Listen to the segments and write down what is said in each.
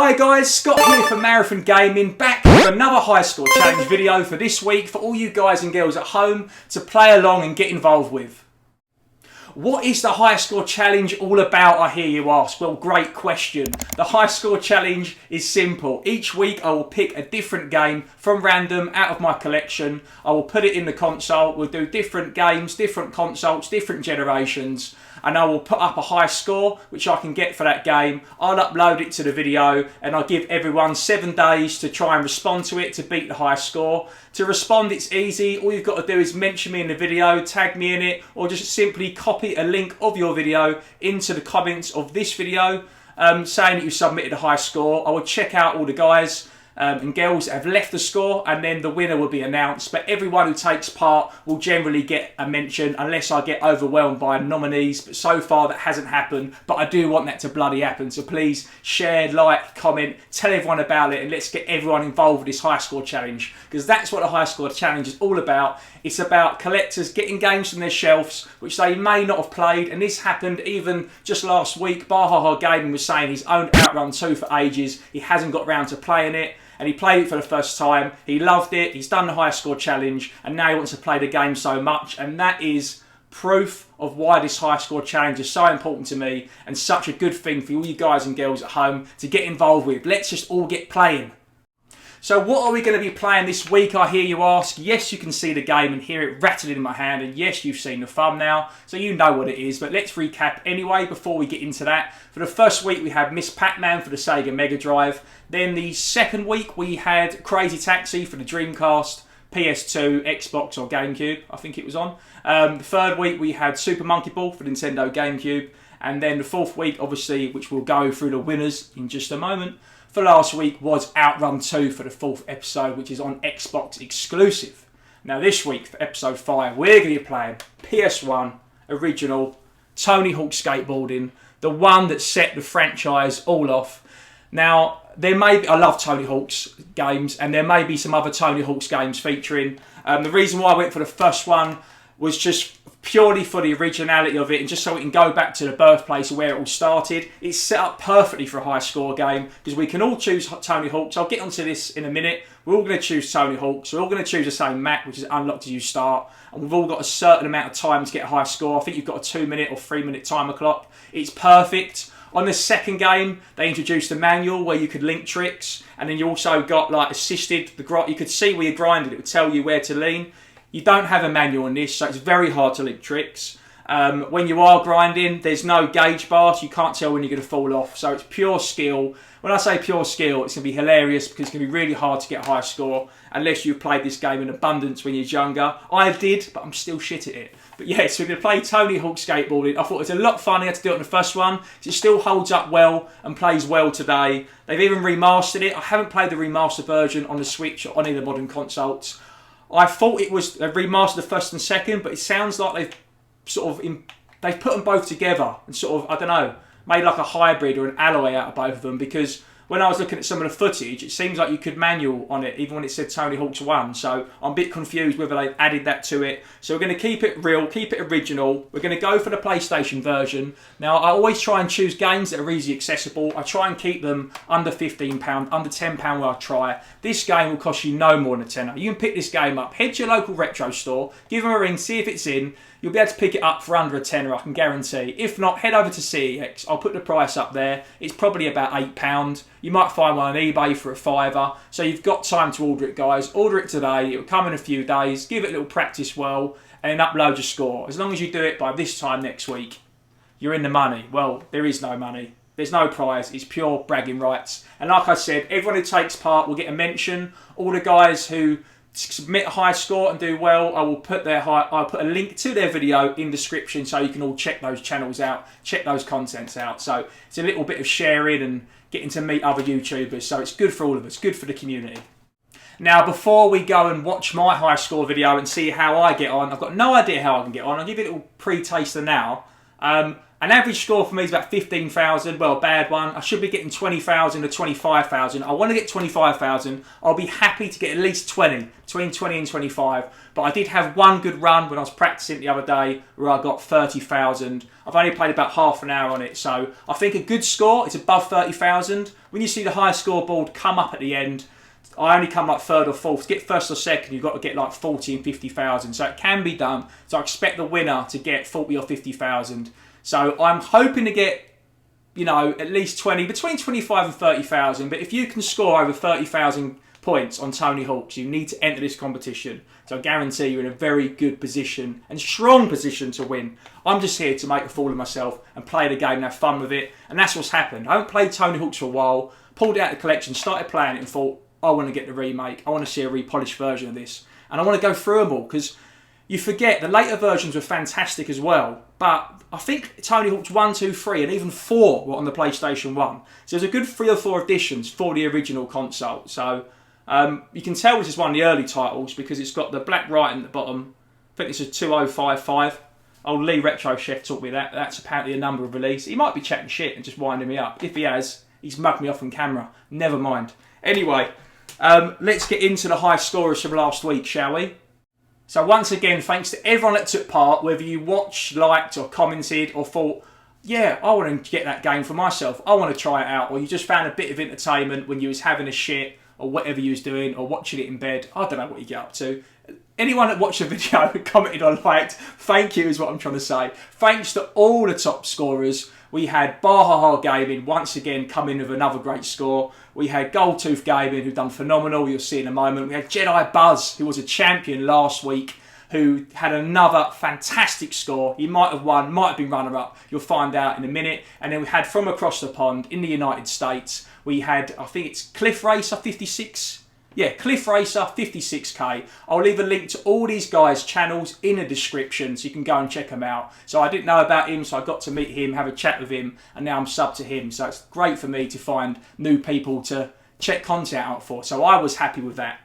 Hi guys, Scott here from Marathon Gaming, back with another high score challenge video for this week for all you guys and girls at home to play along and get involved with. What is the high score challenge all about, I hear you ask? Well, great question. The high score challenge is simple. Each week I will pick a different game from random out of my collection. I will put it in the console. We'll do different games, different consoles, different generations, and I will put up a high score which I can get for that game. I'll upload it to the video and I'll give everyone 7 days to try and respond to it to beat the high score. To respond, it's easy. All you've got to do is mention me in the video, tag me in it, or just simply copy a link of your video into the comments of this video saying that you submitted a high score. I will check out all the guys and girls that have left the score, and then the winner will be announced. But everyone who takes part will generally get a mention unless I get overwhelmed by nominees, but so far that hasn't happened, but I do want that to bloody happen. So please share, like, comment, tell everyone about it, and let's get everyone involved with this high score challenge, because that's what the high score challenge is all about. It's about collectors getting games from their shelves which they may not have played, and this happened even just last week. Bawhawhaw Gaming was saying he's owned Outrun 2 for ages, he hasn't got round to playing it, and he played it for the first time. He loved it, he's done the high score challenge, and now he wants to play the game so much, and that is proof of why this high score challenge is so important to me and such a good thing for all you guys and girls at home to get involved with. Let's just all get playing. So what are we going to be playing this week, I hear you ask? Yes, you can see the game and hear it rattling in my hand, and yes, you've seen the thumbnail, so you know what it is, but let's recap anyway before we get into that. For the first week we had Miss Pac-Man for the Sega Mega Drive, then the second week we had Crazy Taxi for the Dreamcast, PS2, Xbox or GameCube, I think it was on. The third week we had Super Monkey Ball for the Nintendo GameCube, and then the fourth week, obviously, which we'll go through the winners in just a moment, for last week was Outrun 2 for the 4th episode, which is on Xbox exclusive. Now this week, for episode 5, we're going to be playing PS1 original Tony Hawk Skateboarding, the one that set the franchise all off. Now, there may be, I love Tony Hawk's games, and there may be some other Tony Hawk's games featuring. The reason why I went for the first one was just purely for the originality of it, and just so we can go back to the birthplace of where it all started. It's set up perfectly for a high score game because we can all choose Tony Hawk's. I'll get onto this in a minute. We're all going to choose Tony Hawk's. We're all going to choose the same map, which is unlocked as you start, and we've all got a certain amount of time to get a high score. I think you've got a 2-minute or 3-minute timer clock. It's perfect. On the second game, they introduced a manual where you could link tricks, and then you also got like assisted. You could see where you grinded. It would tell you where to lean. You don't have a manual on this, so it's very hard to link tricks. When you are grinding, there's no gauge bar, so you can't tell when you're going to fall off. So it's pure skill. When I say pure skill, it's going to be hilarious because it's going to be really hard to get a high score unless you've played this game in abundance when you're younger. I did, but I'm still shit at it. But yeah, so we're going to play Tony Hawk Skateboarding. I thought it was a lot funnier to do it on the first one. It still holds up well and plays well today. They've even remastered it. I haven't played the remastered version on the Switch or on any of the modern consoles. I thought it was, they've remastered the first and second, but it sounds like they've they've put them both together and sort of, I don't know, made like a hybrid or an alloy out of both of them, because when I was looking at some of the footage, it seems like you could manual on it, even when it said Tony Hawk's 1. So I'm a bit confused whether they've added that to it. So we're going to keep it real, keep it original. We're going to go for the PlayStation version. Now, I always try and choose games that are easy accessible. I try and keep them under £15, under £10 where I try. This game will cost you no more than a tenner. You can pick this game up, head to your local retro store, give them a ring, see if it's in. You'll be able to pick it up for under a tenner, I can guarantee. If not, head over to CEX. I'll put the price up there. It's probably about £8. You might find one on eBay for a £5. So you've got time to order it, guys. Order it today. It'll come in a few days. Give it a little practice well, and then upload your score. As long as you do it by this time next week, you're in the money. Well, there is no money. There's no prize. It's pure bragging rights. And like I said, everyone who takes part will get a mention. All the guys who submit a high score and do well, I'll put a link to their video in the description so you can all check those channels out, check those contents out. So it's a little bit of sharing and getting to meet other YouTubers, so it's good for all of us, good for the community. Now, before we go and watch my high score video and see how I get on, I've got no idea how I can get on. I'll give you a little pre-taster now. An average score for me is about 15,000. Well, a bad one. I should be getting 20,000 or 25,000. I want to get 25,000. I'll be happy to get at least 20, between 20 and 25. But I did have one good run when I was practicing the other day where I got 30,000. I've only played about half an hour on it, so I think a good score is above 30,000. When you see the high scoreboard come up at the end, I only come like third or fourth. To get first or second, you've got to get like 40 and 50,000. So it can be done. So I expect the winner to get 40 or 50,000. So I'm hoping to get, you know, at least 20, between 25 and 30,000. But if you can score over 30,000 points on Tony Hawk's, you need to enter this competition. So I guarantee you're in a very good position and strong position to win. I'm just here to make a fool of myself and play the game and have fun with it. And that's what's happened. I haven't played Tony Hawk's for a while, pulled it out of the collection, started playing it and thought, I want to get the remake. I want to see a repolished version of this. And I want to go through them all because you forget the later versions were fantastic as well. But I think Tony Hawk's 1, 2, 3 and even 4 were on the PlayStation 1. So there's a good 3 or 4 editions for the original console. So you can tell this is one of the early titles because it's got the black writing at the bottom. I think this is 2055. Old Lee Retro Chef taught me that. That's apparently a number of release. He might be chatting shit and just winding me up. If he has, he's mugged me off on camera. Never mind. Anyway, let's get into the high scorers from last week, shall we? So once again, thanks to everyone that took part, whether you watched, liked or commented or thought, yeah, I want to get that game for myself, I want to try it out, or you just found a bit of entertainment when you was having a shit or whatever you was doing or watching it in bed. I don't know what you get up to. Anyone that watched the video, commented or liked, thank you is what I'm trying to say. Thanks to all the top scorers. We had Bawhawhaw Gaming once again come in with another great score. We had Gold2th Gaming who done phenomenal, you'll see in a moment. We had JediBuz who was a champion last week who had another fantastic score. He might have won, might have been runner-up. You'll find out in a minute. And then we had from across the pond in the United States, we had, I think it's Cliff Racer 56. Yeah, Cliff Racer 56k. I'll leave a link to all these guys' channels in the description so you can go and check them out. So I didn't know about him, so I got to meet him, have a chat with him, and now I'm subbed to him. So it's great for me to find new people to check content out for. So I was happy with that.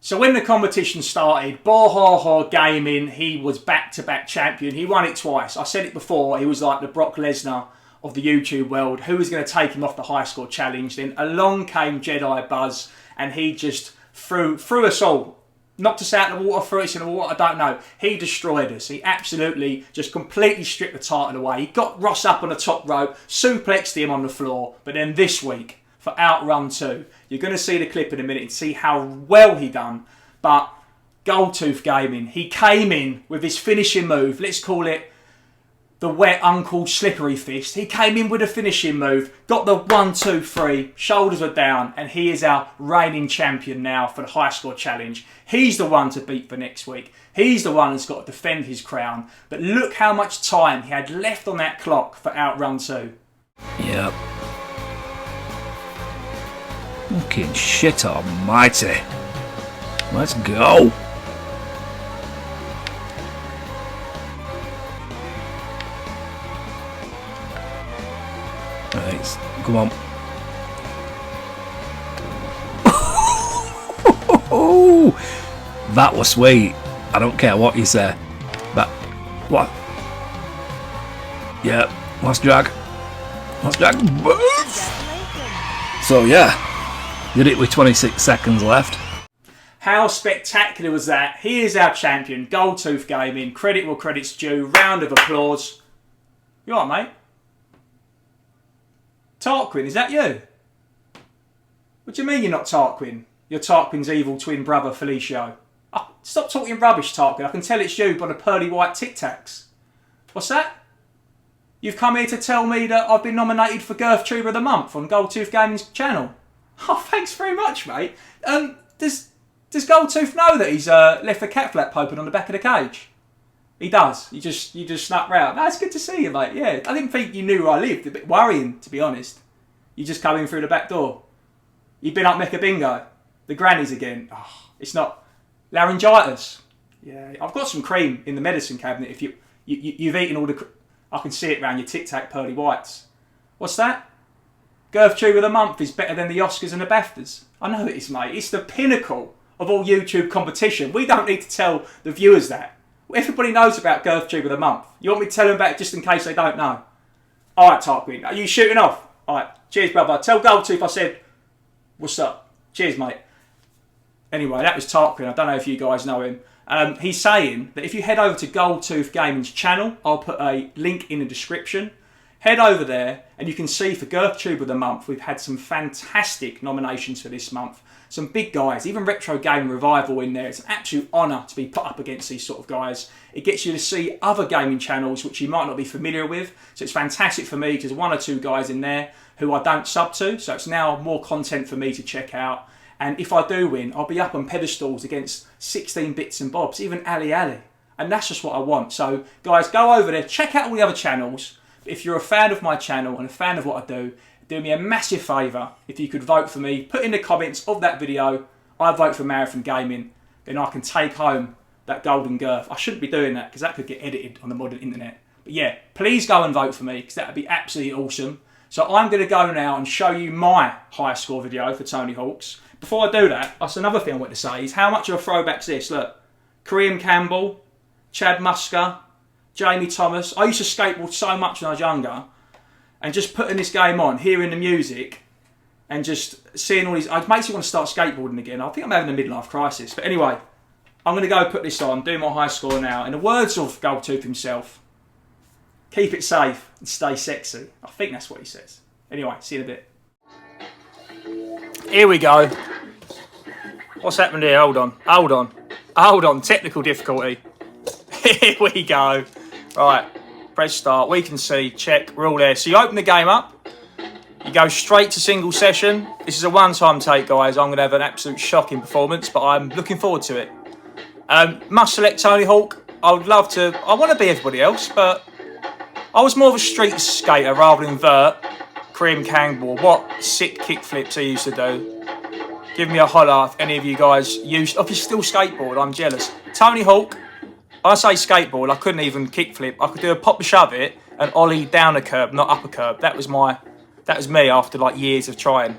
So when the competition started, Bawhawhaw Gaming, he was back-to-back champion. He won it twice. I said it before, he was like the Brock Lesnar of the YouTube world. Who was going to take him off the high score challenge? Then along came JediBuz, and he just threw us all. Knocked us out of the water, threw us in the water, I don't know. He destroyed us. He absolutely just completely stripped the title away. He got Ross up on the top rope, suplexed him on the floor. But then this week, for Outrun 2, you're going to see the clip in a minute and see how well he done. But Gold2th Gaming, he came in with his finishing move. Let's call it the wet Uncle Slippery Fist. He came in with a finishing move, got the 1, 2, 3, shoulders were down, and he is our reigning champion now for the high score challenge. He's the one to beat for next week. He's the one that's got to defend his crown. But look how much time he had left on that clock for Outrun 2. Yep. Fucking shit almighty. Let's go. Right, come on. That was sweet. I don't care what you say. But what? Yeah, last drag. Last drag. So yeah, did it with 26 seconds left. How spectacular was that? He is our champion, Gold2th Gaming. Credit where credit's due. Round of applause. You alright, mate? Tarquin, is that you? What do you mean you're not Tarquin? You're Tarquin's evil twin brother, Felicio. Oh, stop talking rubbish, Tarquin. I can tell it's you by the pearly white Tic Tacs. What's that? You've come here to tell me that I've been nominated for Girth Tuber of the Month on Gold2th Gaming's channel. Oh, thanks very much, mate. Does Gold2th know that he's left the cat flap open on the back of the cage? He does. You just snuck round. No, it's good to see you, mate. Yeah, I didn't think you knew where I lived. A bit worrying, to be honest. You just come in through the back door. You've been up Mecca Bingo. The grannies again. Oh, it's not laryngitis. Yeah, I've got some cream in the medicine cabinet. If you've eaten all the, I can see it around your Tic Tac pearly whites. What's that? Girth Tuber of the Month is better than the Oscars and the BAFTAs. I know it is, mate. It's the pinnacle of all YouTube competition. We don't need to tell the viewers that. Everybody knows about GurthTube of the month. You want me to tell them about it just in case they don't know? All right, Tarquin, are you shooting off? All right, cheers, brother. Tell Gold2th I said, what's up? Cheers, mate. Anyway, that was Tarquin. I don't know if you guys know him. He's saying that if you head over to Gold2th Gaming's channel, I'll put a link in the description. Head over there and you can see for GurthTube of the month, we've had some fantastic nominations for this month. Some big guys, even Retro Gaming Revival in there. It's an absolute honour to be put up against these sort of guys. It gets you to see other gaming channels which you might not be familiar with. So it's fantastic for me because there's 1 or 2 guys in there who I don't sub to. So it's now more content for me to check out. And if I do win, I'll be up on pedestals against 16 bits and bobs, even Ali Ali. And that's just what I want. So guys, go over there, check out all the other channels. If you're a fan of my channel and a fan of what I do me a massive favour if you could vote for me. Put in the comments of that video, I vote for Marathon Gaming. Then I can take home that golden girth. I shouldn't be doing that because that could get edited on the modern internet. But yeah, please go and vote for me because that would be absolutely awesome. So I'm going to go now and show you my high score video for Tony Hawk's. Before I do that, that's another thing I want to say is how much of a throwback's this? Look, Kareem Campbell, Chad Musker, Jamie Thomas. I used to skateboard so much when I was younger. And just putting this game on, hearing the music, and just seeing all these... It makes you want to start skateboarding again. I think I'm having a midlife crisis. But anyway, I'm going to go put this on, do my high score now. In the words of Gold2th himself, keep it safe and stay sexy. I think that's what he says. Anyway, see you in a bit. Here we go. What's happened here? Hold on. Technical difficulty. Here we go. Right. Press start, we can see, check, we're all there. So you open the game up, you go straight to single session. This is a one-time take, guys. I'm going to have an absolute shocking performance, but I'm looking forward to it. Must select Tony Hawk. I would love to, I want to be everybody else, but I was more of a street skater rather than vert. Kareem Campbell, what sick kickflips he used to do. Give me a holler if any of you guys used, if you still skateboard, I'm jealous. Tony Hawk. When I say skateboard, I couldn't even kickflip. I could do a pop and shove it and ollie down a curb, not up a curb. That was me after like years of trying.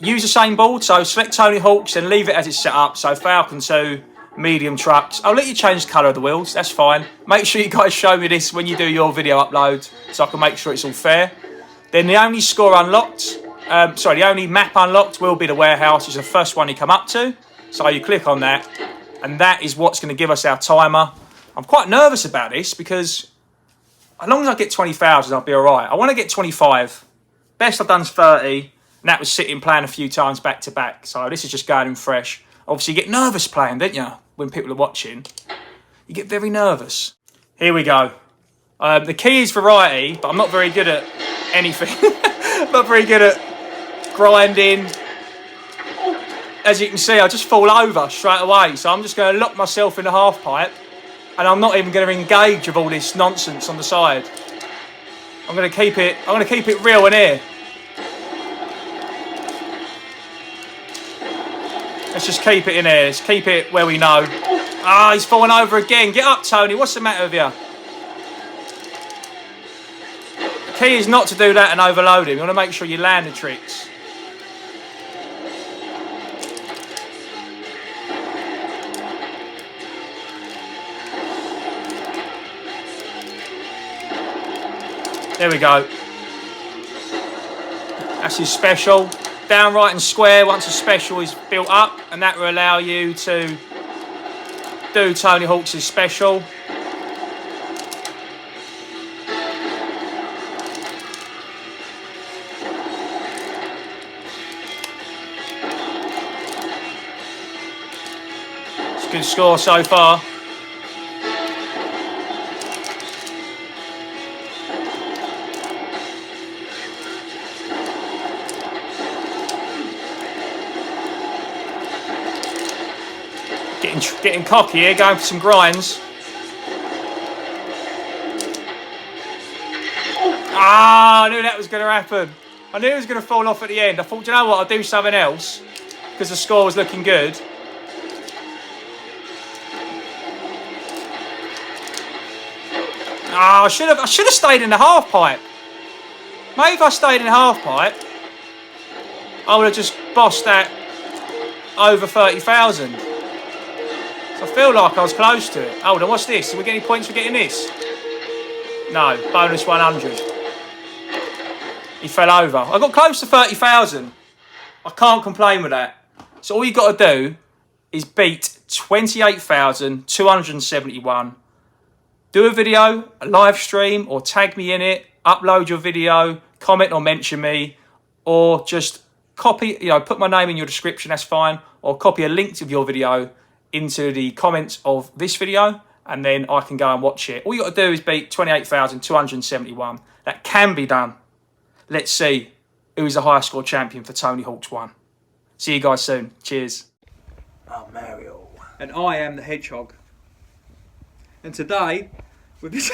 Use the same board, so select Tony Hawk's and leave it as it's set up. So Falcon 2, medium trucks. I'll let you change the colour of the wheels, that's fine. Make sure you guys show me this when you do your video upload so I can make sure it's all fair. Then the only score unlocked, the only map unlocked will be the warehouse. It's the first one you come up to. So you click on that. And that is what's going to give us our timer. I'm quite nervous about this because as long as I get 20,000, I'll be all right. I want to get 25. Best I've done is 30. And that was sitting playing a few times back to back. So this is just going in fresh. Obviously, you get nervous playing, don't you? When people are watching. You get very nervous. Here we go. The key is variety, but I'm not very good at anything. I'm not very good at grinding. As you can see, I just fall over straight away. So I'm just going to lock myself in the half pipe. And I'm not even going to engage with all this nonsense on the side. I'm going to keep it real in here. Let's just keep it in here. Let's keep it where we know. Ah, he's falling over again. Get up, Tony. What's the matter with you? The key is not to do that and overload him. You want to make sure you land the tricks. There we go. That's his special. Downright and square once a special is built up, and that will allow you to do Tony Hawk's special. It's a good score so far. Getting cocky here, going for some grinds. Ah, I knew that was going to happen. I knew it was going to fall off at the end. I thought, you know what, I'll do something else because the score was looking good. Ah, I should have stayed in the half pipe. Maybe if I stayed in the half pipe, I would have just bossed that over 30,000. I feel like I was close to it. Hold on, what's this? Are we getting points for getting this? No, bonus 100. He fell over. I got close to 30,000. I can't complain with that. So all you got to do is beat 28,271. Do a video, a live stream, or tag me in it. Upload your video, comment or mention me, or just copy, put my name in your description, that's fine, or copy a link to your video into the comments of this video, and then I can go and watch it. All you got to do is beat 28,271. That can be done. Let's see who is the highest score champion for Tony Hawk's 1. See you guys soon. Cheers. Oh, Mario. And I am the Hedgehog. And today, with this...